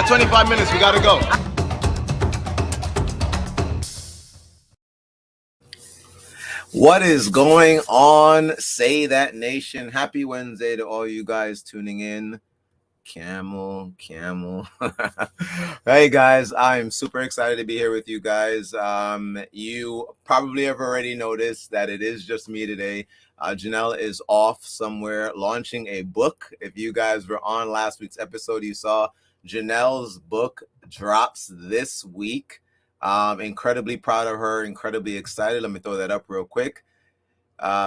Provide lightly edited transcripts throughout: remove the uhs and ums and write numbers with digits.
got 25 minutes. We gotta go. What is going on? Say That Nation. Happy Wednesday to all you guys tuning in. Camel. Hey guys, I'm super excited to be here with you guys. You probably have already noticed that it is just me today. Janelle is off somewhere launching a book. If you guys were on last week's episode, you saw Janelle's book drops this week. Incredibly proud of her, incredibly excited. Let me throw that up real quick.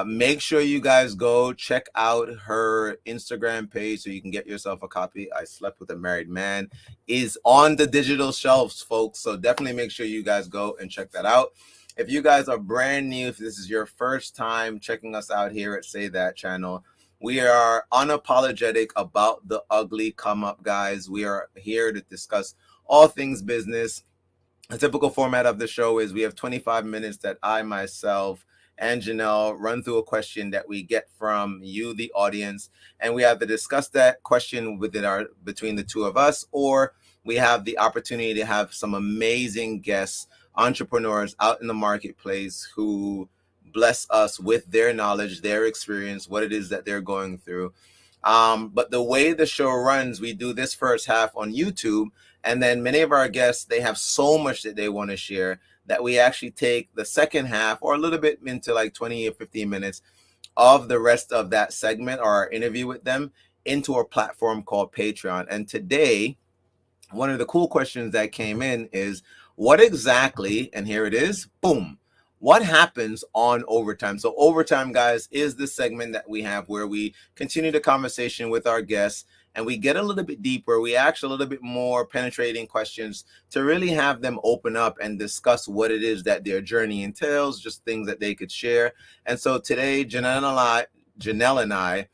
Make sure you guys go check out her Instagram page so you can get yourself a copy. I Slept with a Married Man is on the digital shelves, folks. So definitely make sure you guys go and check that out. If you guys are brand new, if this is your first time checking us out here at Say That channel, we are unapologetic about the ugly come up, guys. We are here to discuss all things business. The typical format of the show is we have 25 minutes that I myself and Janelle run through a question that we get from you, the audience, and we have to discuss that question between the two of us, or we have the opportunity to have some amazing guests, entrepreneurs out in the marketplace who bless us with their knowledge, their experience, what it is that they're going through. But the way the show runs, we do this first half on YouTube, and then many of our guests, they have so much that they want to share that we actually take the second half or a little bit into like 20 or 15 minutes of the rest of that segment or our interview with them into a platform called Patreon. And today, one of the cool questions that came in is, what exactly, and here it is, boom, what happens on Overtime? So Overtime, guys, is the segment that we have where we continue the conversation with our guests and we get a little bit deeper. We ask a little bit more penetrating questions to really have them open up and discuss what it is that their journey entails, just things that they could share. And so today, Janelle and I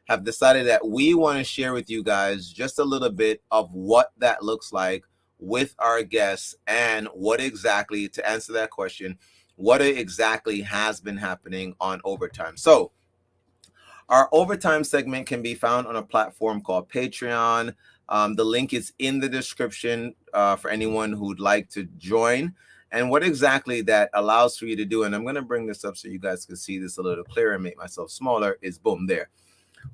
have decided that we want to share with you guys just a little bit of what that looks like with our guests and what exactly, to answer that question, what exactly has been happening on Overtime. So our Overtime segment can be found on a platform called Patreon. The link is in the description for anyone who'd like to join. And what exactly that allows for you to do, and I'm going to bring this up so you guys can see this a little clearer and make myself smaller, is boom, there.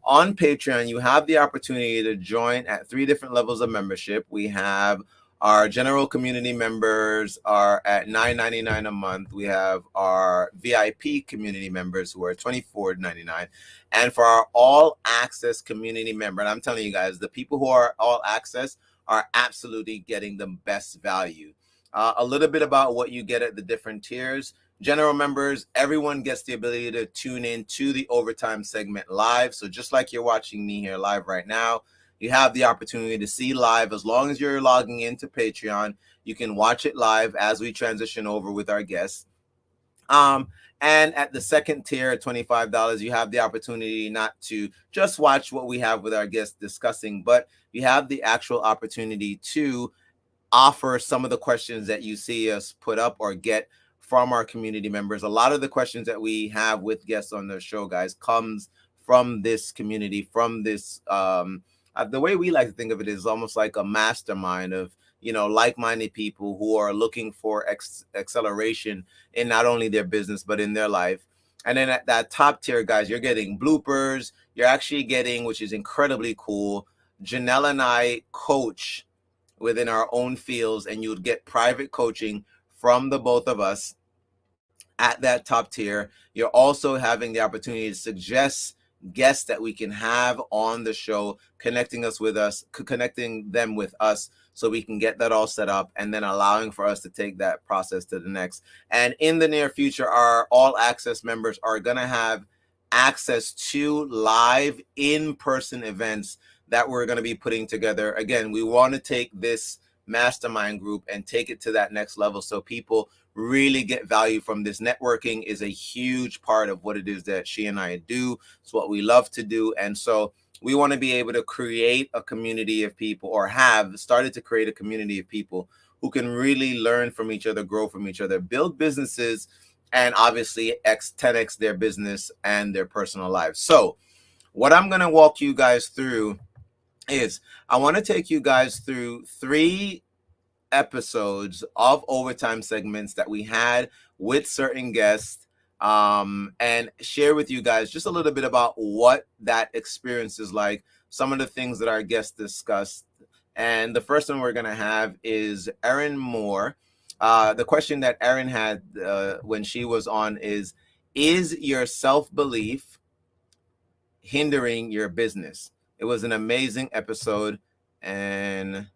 On Patreon, you have the opportunity to join at 3 different levels of membership. We have our general community members are at $9.99 a month. We have our VIP community members who are $24.99. And for our all access community member, and I'm telling you guys, the people who are all access are absolutely getting the best value. A little bit about what you get at the different tiers. General members, everyone gets the ability to tune in to the Overtime segment live. So just like you're watching me here live right now, you have the opportunity to see live. As long as you're logging into Patreon, you can watch it live as we transition over with our guests. And at the second tier at $25, you have the opportunity not to just watch what we have with our guests discussing, but you have the actual opportunity to offer some of the questions that you see us put up or get from our community members. A lot of the questions that we have with guests on the show, guys, comes from this community, from this, the way we like to think of it is almost like a mastermind of, like-minded people who are looking for acceleration in not only their business, but in their life. And then at that top tier, guys, you're getting bloopers. You're actually getting, which is incredibly cool, Janelle and I coach within our own fields, and you'd get private coaching from the both of us at that top tier. You're also having the opportunity to suggest guests that we can have on the show, connecting them with us so we can get that all set up, and then allowing for us to take that process to the next. And in the near future, our all access members are going to have access to live in-person events that we're going to be putting together. Again, we want to take this mastermind group and take it to that next level so people really get value from this. Networking is a huge part of what it is that she and I do. It's what we love to do. And so we want to be able to create a community of people, or have started to create a community of people who can really learn from each other, grow from each other, build businesses, and obviously 10x their business and their personal lives. So what I'm going to walk you guys through is I want to take you guys through 3 episodes of overtime segments that we had with certain guests, and share with you guys just a little bit about what that experience is like, some of the things that our guests discussed. And the first one we're going to have is Erin Moore. The question that Erin had when she was on is your self-belief hindering your business? It was an amazing episode. And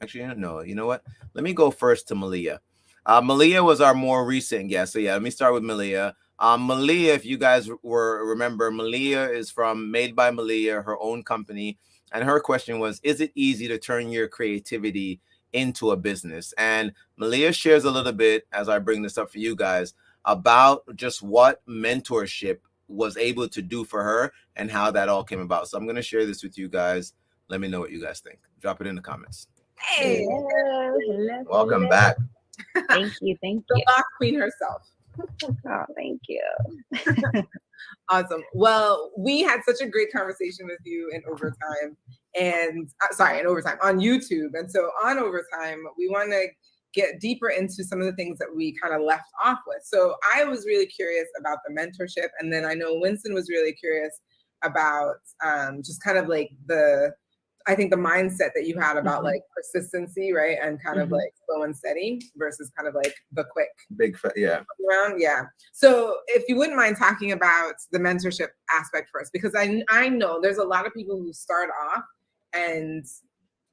actually, no, you know what? Let me go first to Malia. Malia was our more recent guest. So yeah, let me start with Malia. Malia, if you guys remember, Malia is from Made by Malia, her own company. And her question was, is it easy to turn your creativity into a business? And Malia shares a little bit, as I bring this up for you guys, about just what mentorship was able to do for her and how that all came about. So I'm going to share this with you guys. Let me know what you guys think. Drop it in the comments. Hey, Hello. Welcome back. Thank you. Thank the you. boss queen herself. Oh, thank you. Awesome. Well, we had such a great conversation with you in overtime, and in overtime on YouTube. And so on overtime, we want to get deeper into some of the things that we kind of left off with. So I was really curious about the mentorship, and then I know Winston was really curious about just kind of like I think the mindset that you had about like persistency, right? And kind of like slow and steady versus kind of like the quick. Yeah. Round, yeah. So if you wouldn't mind talking about the mentorship aspect first, because I know there's a lot of people who start off and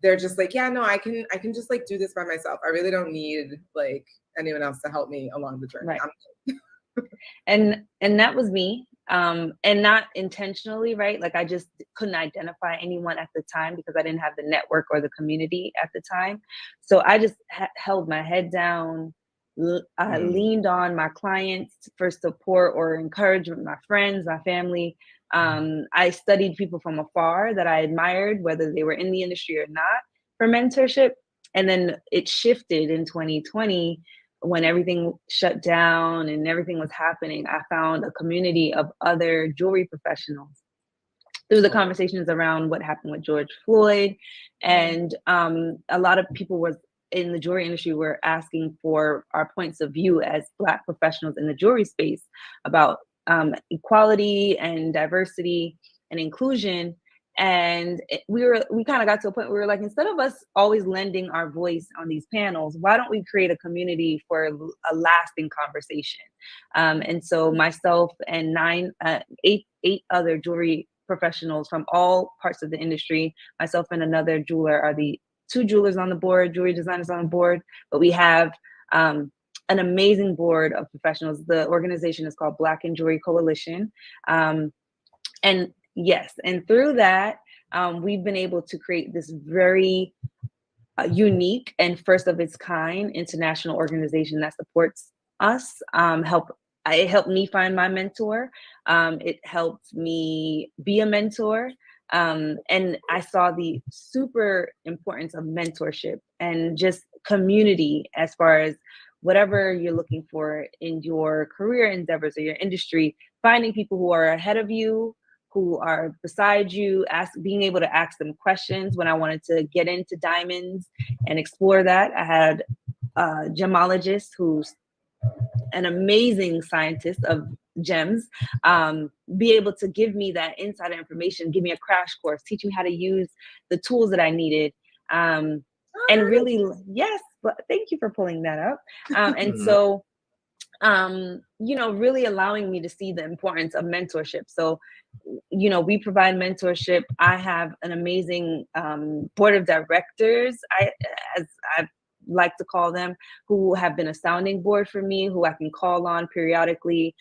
they're just like, yeah, no, I can just like do this by myself. I really don't need like anyone else to help me along the journey. Right. and that was me. And not intentionally, right? Like I just couldn't identify anyone at the time because I didn't have the network or the community at the time. So I just held my head down, leaned on my clients for support or encouragement, my friends, my family. I studied people from afar that I admired, whether they were in the industry or not, for mentorship. And then it shifted in 2020 when everything shut down and everything was happening. I found a community of other jewelry professionals through the conversations around what happened with George Floyd. And a lot of people was in the jewelry industry were asking for our points of view as Black professionals in the jewelry space about equality and diversity and inclusion. And we kind of got to a point where we were like, instead of us always lending our voice on these panels, why don't we create a community for a lasting conversation? And so myself and eight other jewelry professionals from all parts of the industry, myself and another jeweler are the 2 jewelers on the board, jewelry designers on the board, but we have an amazing board of professionals. The organization is called Black in Jewelry Coalition. And yes, and through that, we've been able to create this very unique and first of its kind international organization that supports us. It helped me find my mentor. It helped me be a mentor. And I saw the super importance of mentorship and just community as far as whatever you're looking for in your career endeavors or your industry, finding people who are ahead of you, who are beside you, being able to ask them questions. When I wanted to get into diamonds and explore that, I had a gemologist who's an amazing scientist of gems, be able to give me that insider information, give me a crash course, teach me how to use the tools that I needed. And really, yes, but thank you for pulling that up. And so, really allowing me to see the importance of mentorship. So, we provide mentorship. I have an amazing board of directors, as I like to call them, who have been a sounding board for me, who I can call on periodically.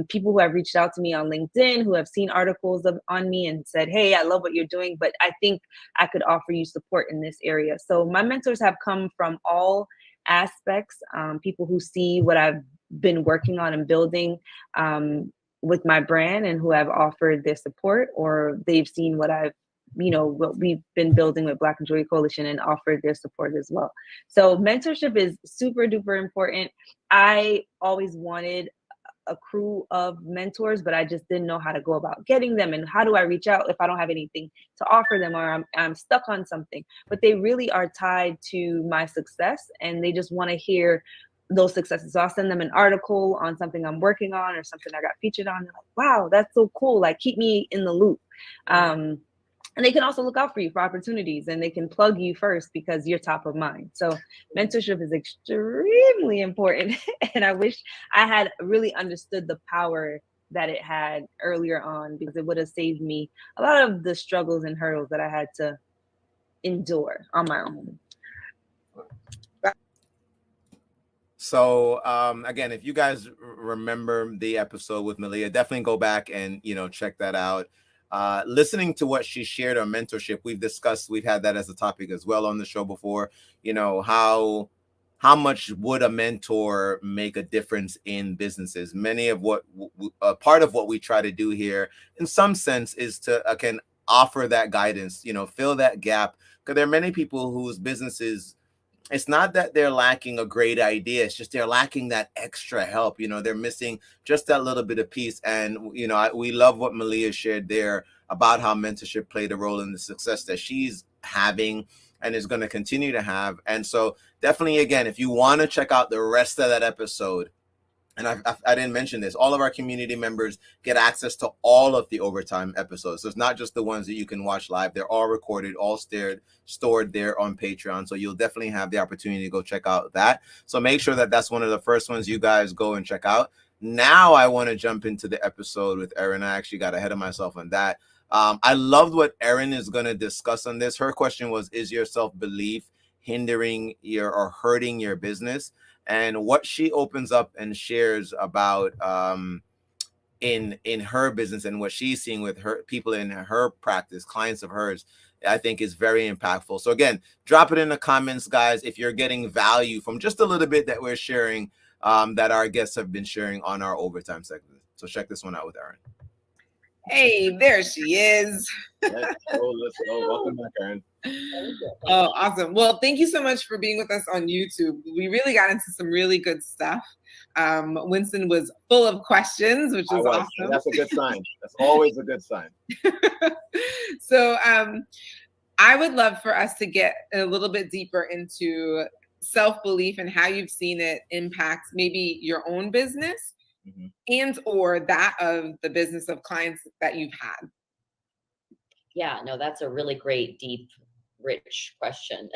People who have reached out to me on LinkedIn, who have seen articles on me and said, hey, I love what you're doing, but I think I could offer you support in this area. So my mentors have come from all aspects, people who see what I've been working on and building with my brand and who have offered their support, or they've seen what we've been building with Black in Jewelry Coalition and offered their support as well. So mentorship is super duper important. I always wanted a crew of mentors, but I just didn't know how to go about getting them, and how do I reach out if I don't have anything to offer them, or I'm stuck on something. But they really are tied to my success, and they just want to hear those successes. So I'll send them an article on something I'm working on or something I got featured on. They're like, wow, that's so cool. Like, keep me in the loop. And they can also look out for you for opportunities, and they can plug you first because you're top of mind. So mentorship is extremely important. And I wish I had really understood the power that it had earlier on, because it would have saved me a lot of the struggles and hurdles that I had to endure on my own. So again, if you guys remember the episode with Malia, definitely go back and, you know, check that out. Listening to what she shared on mentorship, we've had that as a topic as well on the show before. You know, how much would a mentor make a difference in businesses? Many of what part of what we try to do here, in some sense, is to can offer that guidance. You know, fill that gap, because there are many people whose businesses, it's not that they're lacking a great idea, it's just they're lacking that extra help. You know, they're missing just that little bit of piece. And, you know, we love what Malia shared there about how mentorship played a role in the success that she's having and is going to continue to have. And so definitely, again, if you want to check out the rest of that episode, and I didn't mention this, all of our community members get access to all of the Overtime episodes. So it's not just the ones that you can watch live. They're all recorded, all stored there on Patreon. So you'll definitely have the opportunity to go check out that. So make sure that that's one of the first ones you guys go and check out. Now I want to jump into the episode with Erin. I actually got ahead of myself on that. I loved what Erin is going to discuss on this. Her question was, is your self-belief hindering your or hurting your business? And what she opens up and shares about in her business and what she's seeing with her people in her practice, clients of hers, I think is very impactful. So again, drop it in the comments, guys, if you're getting value from just a little bit that we're sharing, that our guests have been sharing on our Overtime segment. So check this one out with Erin. Hey, there she is. Let's go. Welcome back, Erin. Oh, awesome. Well, thank you so much for being with us on YouTube. We really got into some really good stuff. Winston was full of questions, which was awesome. That's a good sign. That's always a good sign. So I would love for us to get a little bit deeper into self-belief and how you've seen it impact maybe your own business and or that of the business of clients that you've had. Yeah, no, that's a really great, deep, rich question.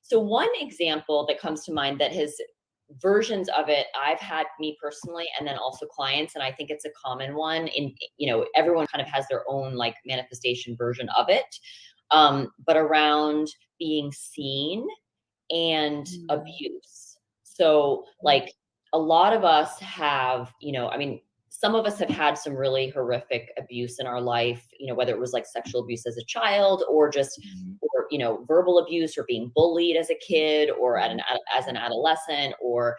So one example that comes to mind that has versions of it, I've had me personally, and then also clients, and I think it's a common one in, you know, everyone kind of has their own like manifestation version of it, but around being seen and abuse. So like a lot of us have, you know, I mean, some of us have had some really horrific abuse in our life, you know, whether it was like sexual abuse as a child or just, or, you know, verbal abuse or being bullied as a kid or as an adolescent, or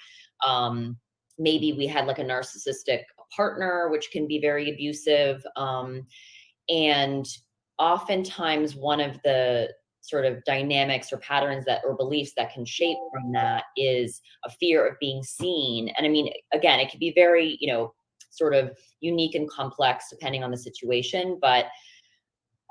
maybe we had like a narcissistic partner, which can be very abusive. And oftentimes one of the sort of dynamics or patterns that, or beliefs that can shape from that is a fear of being seen. And I mean, again, it could be very, you know, sort of unique and complex depending on the situation, but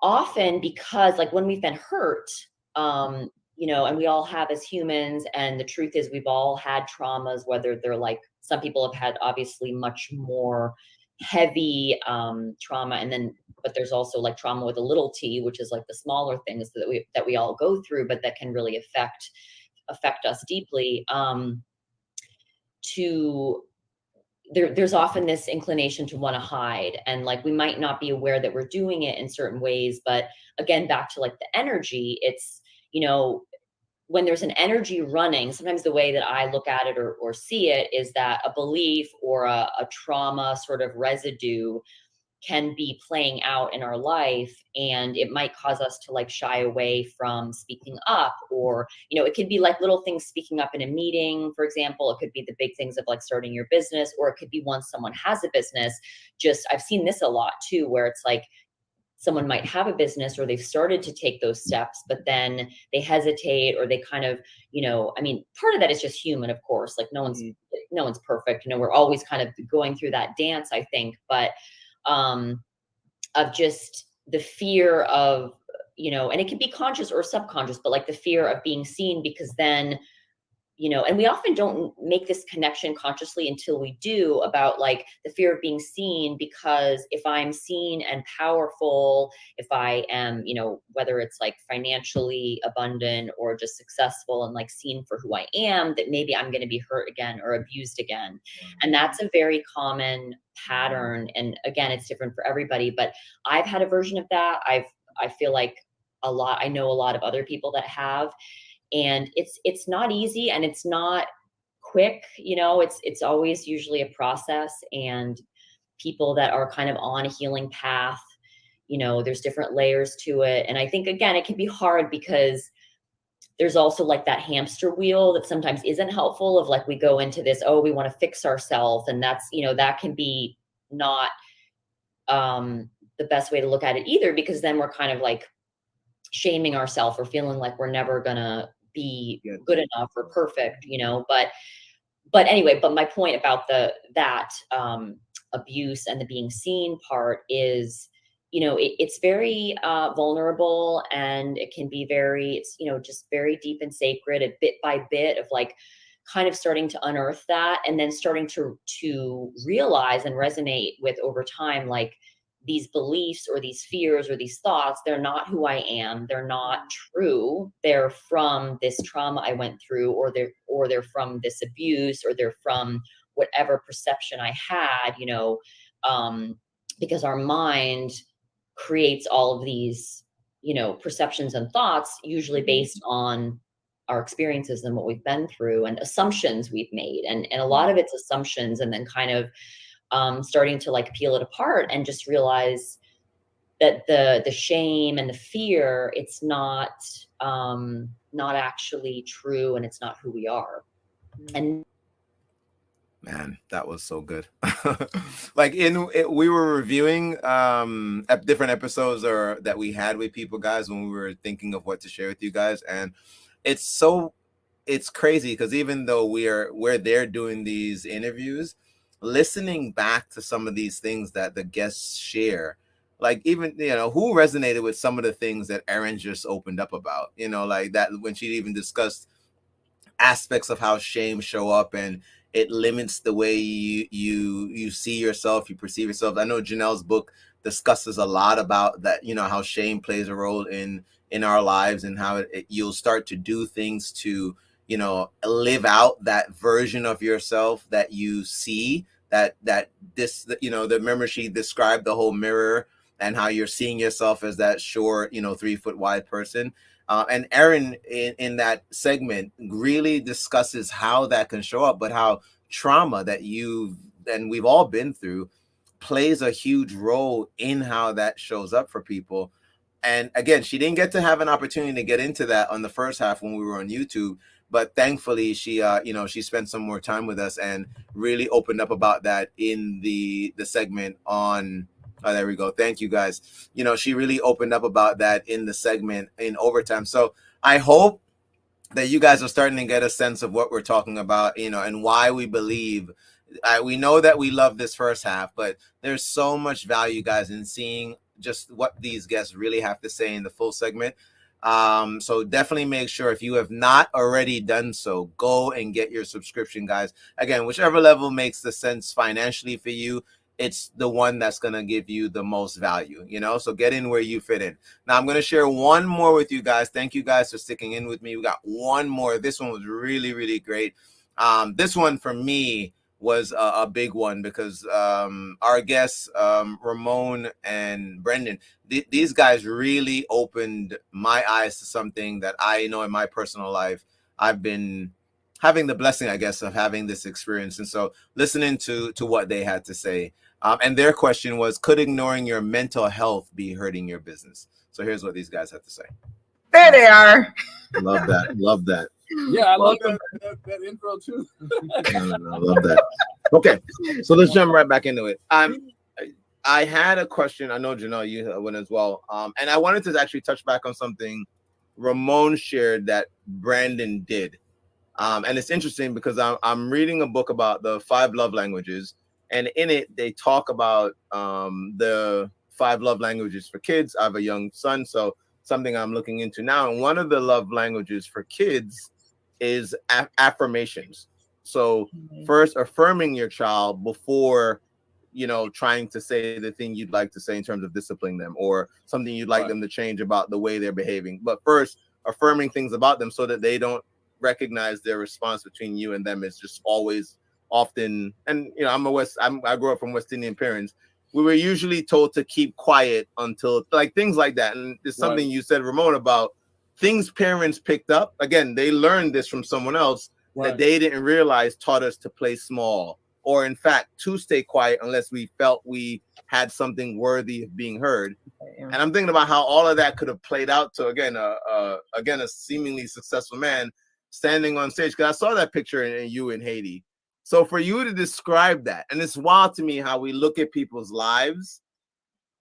often because like when we've been hurt, you know, and we all have as humans, and the truth is we've all had traumas, whether they're like, some people have had obviously much more heavy trauma, and then, but there's also like trauma with a little t, which is like the smaller things that we all go through, but that can really affect us deeply. There's often this inclination to want to hide, and like we might not be aware that we're doing it in certain ways, but again, back to like the energy, it's, you know, when there's an energy running, sometimes the way that I look at it or see it is that a belief or a trauma sort of residue can be playing out in our life, and it might cause us to like shy away from speaking up, or, you know, it could be like little things, speaking up in a meeting, for example. It could be the big things of like starting your business, or it could be once someone has a business. Just, I've seen this a lot too, where it's like someone might have a business or they've started to take those steps, but then they hesitate or they kind of, you know, I mean, part of that is just human, of course, like no one's perfect. You know, we're always kind of going through that dance, I think, but of just the fear of, you know, and it can be conscious or subconscious, but like the fear of being seen, because then, you know, and we often don't make this connection consciously until we do, about like the fear of being seen, because if I'm seen and powerful, if I am, you know, whether it's like financially abundant or just successful and like seen for who I am, that maybe I'm going to be hurt again or abused again. And that's a very common pattern. And again, it's different for everybody, but I've had a version of that. I feel like I know a lot of other people that have. And it's not easy and it's not quick, you know, it's always usually a process, and people that are kind of on a healing path, you know, there's different layers to it. And I think, again, it can be hard because there's also like that hamster wheel that sometimes isn't helpful, of like, we go into this, oh, we want to fix ourselves. And that's, you know, that can be not the best way to look at it either, because then we're kind of like shaming ourselves or feeling like we're never gonna be good enough or perfect, you know. But anyway, but my point about that abuse and the being seen part is, you know, it's very vulnerable, and it can be very, it's, you know, just very deep and sacred, a bit by bit of like kind of starting to unearth that, and then starting to realize and resonate with over time, like, these beliefs or these fears or these thoughts, they're not who I am. They're not true. They're from this trauma I went through, or they're from this abuse, or they're from whatever perception I had, you know, because our mind creates all of these, you know, perceptions and thoughts, usually based on our experiences and what we've been through and assumptions we've made. And a lot of it's assumptions, and then kind of starting to like peel it apart and just realize that the shame and the fear, it's not actually true, and it's not who we are. And man, that was so good. Like we were reviewing different episodes that we had with people, guys, when we were thinking of what to share with you guys, and it's crazy because even though we're there doing these interviews, listening back to some of these things that the guests share, like, even, you know, who resonated with some of the things that Erin just opened up about, you know, like that when she even discussed aspects of how shame show up and it limits the way you see yourself, you perceive yourself. I know Janelle's book discusses a lot about that, you know, how shame plays a role in our lives, and how you'll start to do things to, you know, live out that version of yourself that you see, that this, you know, the remember she described the whole mirror and how you're seeing yourself as that short, you know, 3 foot wide person. And Erin in that segment really discusses how that can show up, but how trauma that we've all been through plays a huge role in how that shows up for people. And again, she didn't get to have an opportunity to get into that on the first half when we were on YouTube, but thankfully she you know, she spent some more time with us and really opened up about that in the segment on there we go. Thank you, guys. You know, she really opened up about that in the segment in Overtime. So I hope that you guys are starting to get a sense of what we're talking about, you know, and why we believe. We know that we love this first half, but there's so much value, guys, in seeing just what these guests really have to say in the full segment. So definitely make sure, if you have not already done so, go and get your subscription, guys. Again, whichever level makes the sense financially for you, it's the one that's going to give you the most value, you know, so get in where you fit in. Now I'm going to share one more with you guys. Thank you guys for sticking in with me. We got one more. This one was really, really great. This one for me was a big one because our guests, Ramon and Brendan, these guys really opened my eyes to something that I know in my personal life I've been having the blessing, I guess, of having this experience. And so listening to what they had to say, and their question was, could ignoring your mental health be hurting your business? So here's what these guys had to say. There they are. Love that. Love that. Yeah, I love that intro too. I love that. Okay, so let's jump right back into it. I had a question. I know Janelle, you had one as well. And I wanted to actually touch back on something Ramon shared that Brandon did. And it's interesting because I'm reading a book about the 5 love languages, and in it they talk about the 5 love languages for kids. I have a young son, so something I'm looking into now. And one of the love languages for kids is affirmations. So first affirming your child before, you know, trying to say the thing you'd like to say in terms of disciplining them or something you'd like them to change about the way they're behaving. But first affirming things about them so that they don't recognize their response between you and them is just always often. And you know, I grew up from West Indian parents. We were usually told to keep quiet until, like, things like that. And there's something you said, Ramon, about things parents picked up. Again, they learned this from someone else that they didn't realize taught us to play small, or in fact to stay quiet unless we felt we had something worthy of being heard. And I'm thinking about how all of that could have played out to again a seemingly successful man standing on stage, because I saw that picture in you in Haiti. So for you to describe that, and it's wild to me how we look at people's lives.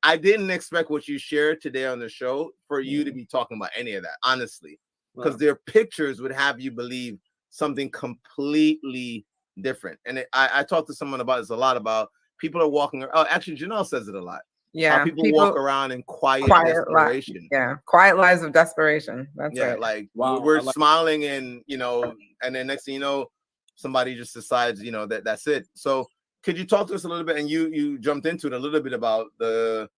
I didn't expect what you shared today on the show for you to be talking about any of that, honestly, because their pictures would have you believe something completely different. And I talked to someone about this a lot, about people are walking. Oh, actually, Janelle says it a lot. Yeah, how people walk around in quiet desperation. Quiet lives of desperation. That's it. Like we're smiling, and you know, and then next thing you know, somebody just decides, you know, that's it. So could you talk to us a little bit, and you jumped into it a little bit about the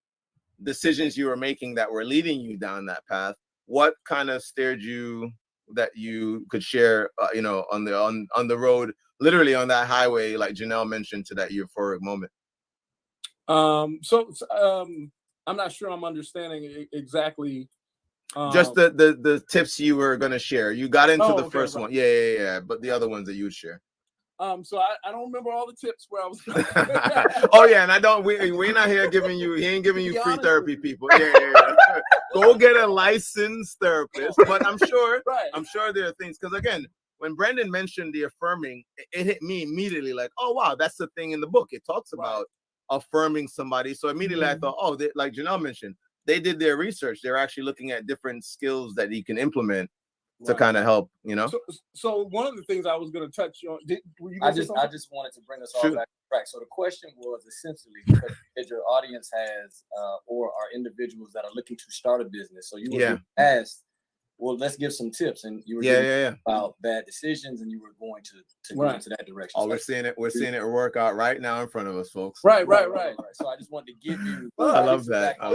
decisions you were making that were leading you down that path? What kind of steered you that you could share, you know, on the road, literally on that highway, like Janelle mentioned, to that euphoric moment? I'm not sure I'm understanding exactly. Just the tips you were going to share. You got into the first one. Yeah. But the other ones that you would share. So I don't remember all the tips where I was. Oh yeah, and we're not here giving you. He ain't giving you free therapy, people. Yeah. Go get a licensed therapist. But I'm sure there are things, because again, when Brandon mentioned the affirming, it hit me immediately like, oh wow, that's the thing in the book. It talks about affirming somebody. So immediately I thought, oh, like Janelle mentioned, they did their research. They're actually looking at different skills that he can implement to kind of help, you know. So one of the things I was going to touch on, I just wanted to bring us all back to track. So the question was essentially, because your audience has or are individuals that are looking to start a business. So you were asked, well, let's give some tips, and you were about bad decisions, and you were going to go into that direction. Oh, so we're seeing it work out right now in front of us, folks. Right. So I just wanted to give you. I love that. I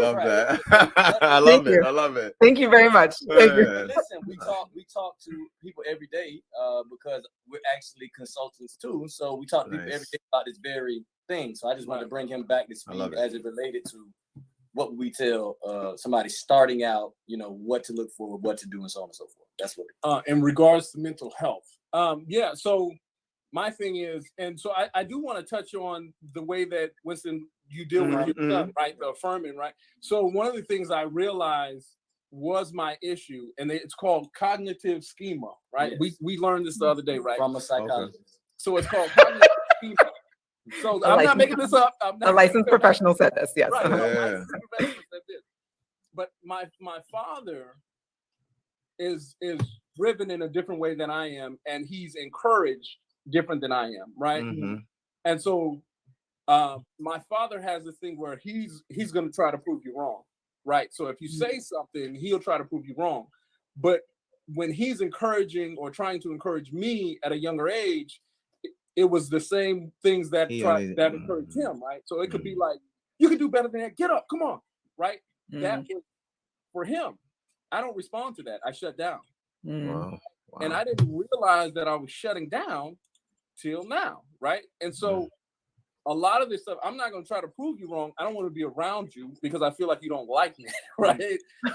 love it. Thank you very much. Listen, we talk to people every day because we're actually consultants too. So we talk to people every day about this very thing. So I just wanted to bring him back to speed as it related to what we tell somebody starting out, you know, what to look for, what to do, and so on and so forth. That's what. In regards to mental health, so my thing is, and so I do want to touch on the way that, Winston, you deal with your stuff, right? The affirming, right? So one of the things I realized was my issue, and it's called cognitive schema, right? Yes. We learned this the other day, right? From a psychologist. Okay. So it's called cognitive schema. So I'm not making this up. A licensed professional said this, yes. Right, licensed professional said this. But my father is driven in a different way than I am, and he's encouraged different than I am, right? Mm-hmm. And so my father has this thing where he's going to try to prove you wrong, right? So if you say something, he'll try to prove you wrong. But when he's encouraging or trying to encourage me at a younger age, it was the same things that encouraged him, right? So it could be like, you can do better than that. Get up, come on, right? That was for him. I don't respond to that. I shut down. Wow. And I didn't realize that I was shutting down till now, right? And so a lot of this stuff, I'm not going to try to prove you wrong. I don't want to be around you because I feel like you don't like me, right?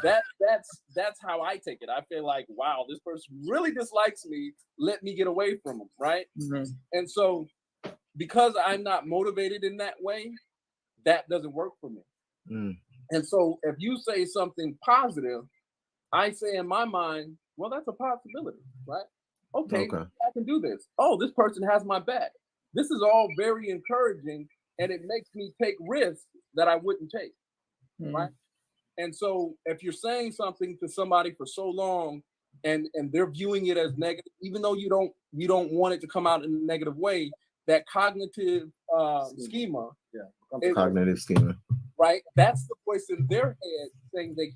That's how I take it. I feel like, wow, this person really dislikes me. Let me get away from them, right? Mm-hmm. And so because I'm not motivated in that way, that doesn't work for me. And so if you say something positive, I say in my mind, well, that's a possibility, right? Okay, I can do this. Oh, this person has my back. This is all very encouraging and it makes me take risks that I wouldn't take, right? And so if you're saying something to somebody for so long and they're viewing it as negative, even though you don't want it to come out in a negative way, that cognitive schema, cognitive schema, right? That's the voice in their head saying they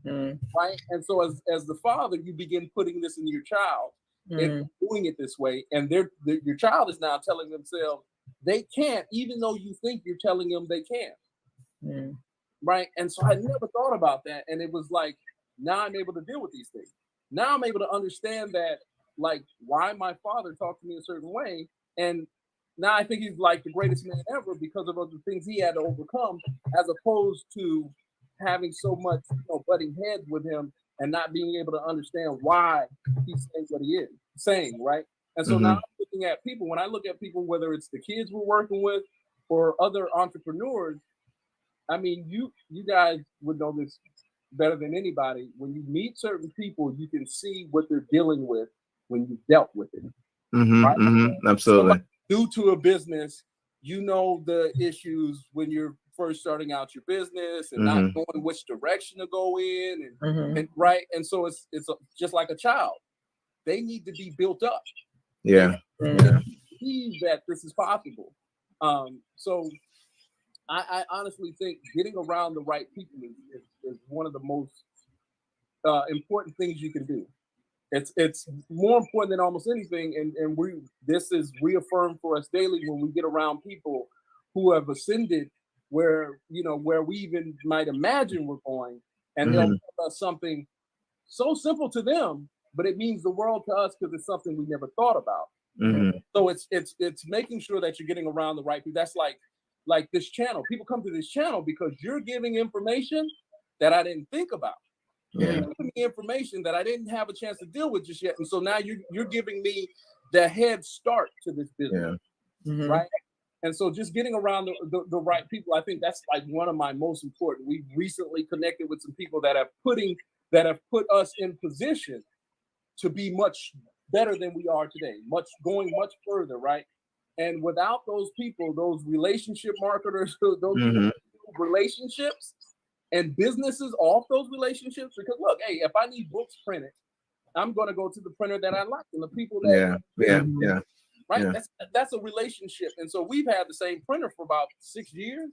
can't, right? And so as the father, you begin putting this in your child and doing it this way, and your child is now telling themselves they can't, even though you think you're telling them they can. Right. And so I never thought about that. And it was like, now I'm able to deal with these things. Now I'm able to understand that, like, why my father talked to me a certain way. And now I think he's like the greatest man ever because of the things he had to overcome, as opposed to having so much, butting heads with him and not being able to understand why he's saying what he is saying. Right. And so now I'm looking at people, when I look at people, whether it's the kids we're working with or other entrepreneurs, I mean, you guys would know this better than anybody. When you meet certain people, you can see what they're dealing with when you've dealt with it. Right? Absolutely. Due to a business, the issues when you're first starting out your business and not knowing which direction to go in, and right. And so it's just like a child. They need to be built up. Yeah. Believe that this is possible. So I honestly think getting around the right people is one of the most important things you can do. It's more important than almost anything, and this is reaffirmed for us daily when we get around people who have ascended where we even might imagine we're going, and they'll tell us something so simple to them, but it means the world to us because it's something we never thought about. So it's making sure that you're getting around the right people. That's like this channel. People come to this channel because you're giving information that I didn't think about. You're giving me information that I didn't have a chance to deal with just yet. And so now you're giving me the head start to this business, right? And so just getting around the right people, I think that's like one of my most important. We've recently connected with some people that have put us in position to be much better than we are today, going much further, right? And without those people, those relationship marketers, those relationships and businesses off those relationships, because look, hey, if I need books printed, I'm going to go to the printer that I like and the people that right. That's a relationship. And so we've had the same printer for about 6 years.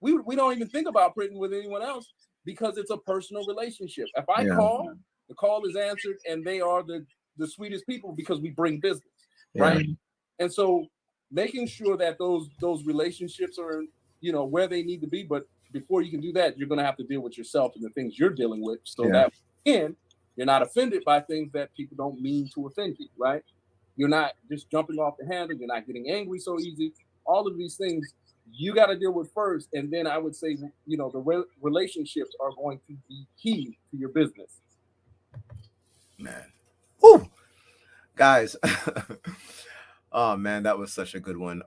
We don't even think about printing with anyone else because it's a personal relationship. If I call, the call is answered, and they are the sweetest people because we bring business, right? And so making sure that those relationships are, where they need to be. But before you can do that, you're going to have to deal with yourself and the things you're dealing with, so that again, you're not offended by things that people don't mean to offend you, right? You're not just jumping off the handle. You're not getting angry so easy. All of these things you got to deal with first. And then I would say, the relationships are going to be key to your business. Man. Woo! Guys. Oh man, that was such a good one.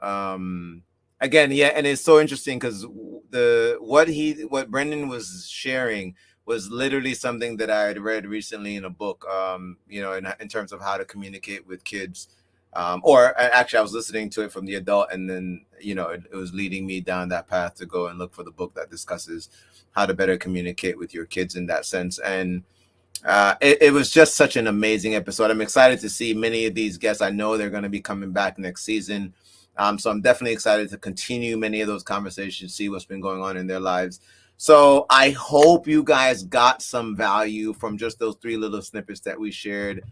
Again, and it's so interesting because what Brendan was sharing was literally something that I had read recently in a book, in terms of how to communicate with kids. Or actually, I was listening to it from the adult, and then, it was leading me down that path to go and look for the book that discusses how to better communicate with your kids in that sense. And it was just such an amazing episode. I'm excited to see many of these guests. I know they're going to be coming back next season. So I'm definitely excited to continue many of those conversations, see what's been going on in their lives. So I hope you guys got some value from just those 3 little snippets that we shared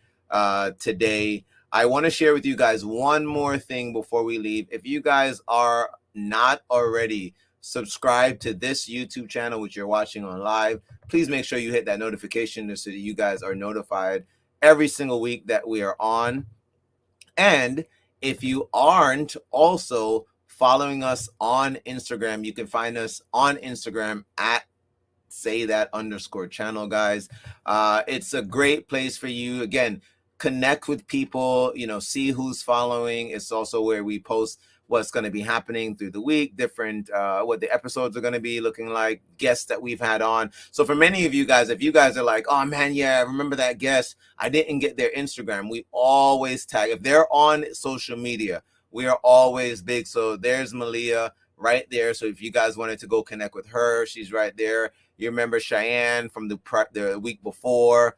today. I want to share with you guys one more thing before we leave. If you guys are not already subscribed to this YouTube channel, which you're watching on live, please make sure you hit that notification so that you guys are notified every single week that we are on. And if you aren't also following us on Instagram, you can find us on Instagram at @saythat_channel, guys. It's a great place for you. Again, connect with people, see who's following. It's also where we post what's going to be happening through the week, different what the episodes are going to be looking like, guests that we've had on. So for many of you guys, if you guys are like, oh man, yeah, I remember that guest, I didn't get their Instagram, we always tag. If they're on social media, we are always big. So there's Malia right there. So if you guys wanted to go connect with her, she's right there. You remember Cheyenne from the week before.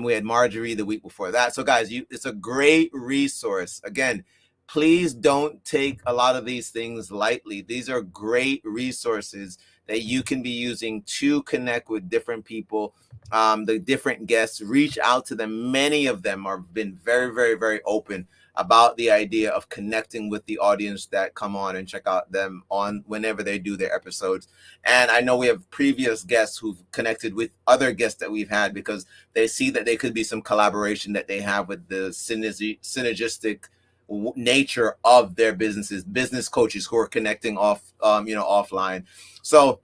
We had Marjorie the week before that. So guys, it's a great resource. Again, please don't take a lot of these things lightly. These are great resources that you can be using to connect with different people, the different guests. Reach out to them. Many of them have been very, very, very open about the idea of connecting with the audience that come on and check out them on whenever they do their episodes. And I know we have previous guests who've connected with other guests that we've had because they see that there could be some collaboration that they have with the synergistic nature of their businesses, business coaches who are connecting offline. So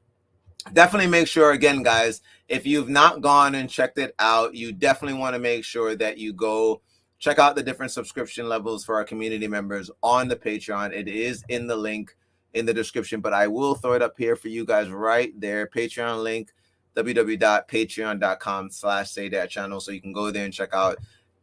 definitely make sure, again, guys, if you've not gone and checked it out, you definitely want to make sure that you go check out the different subscription levels for our community members on the Patreon. It is in the link in the description, but I will throw it up here for you guys right there. Patreon link, www.patreon.com/saythatchannel. So you can go there and check out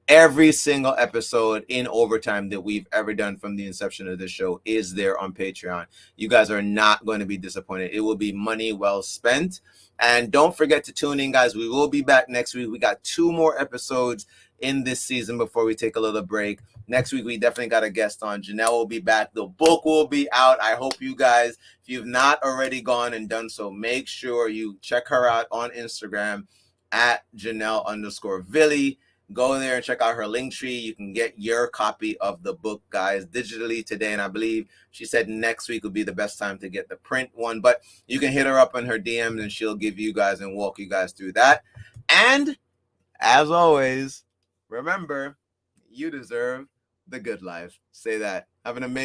every single episode in overtime that we've ever done from the inception of this show is there on Patreon. You guys are not going to be disappointed. It will be money well spent. And don't forget to tune in, guys. We will be back next week. We got 2 more episodes in this season before we take a little break. Next week, we definitely got a guest on. Janelle will be back. The book will be out. I hope you guys, if you've not already gone and done so, make sure you check her out on Instagram at Janelle_Villi. Go there and check out her link tree. You can get your copy of the book, guys, digitally today. And I believe she said next week would be the best time to get the print one. But you can hit her up on her DMs and she'll give you guys and walk you guys through that. And as always, remember, you deserve the good life. Say that. Have an amazing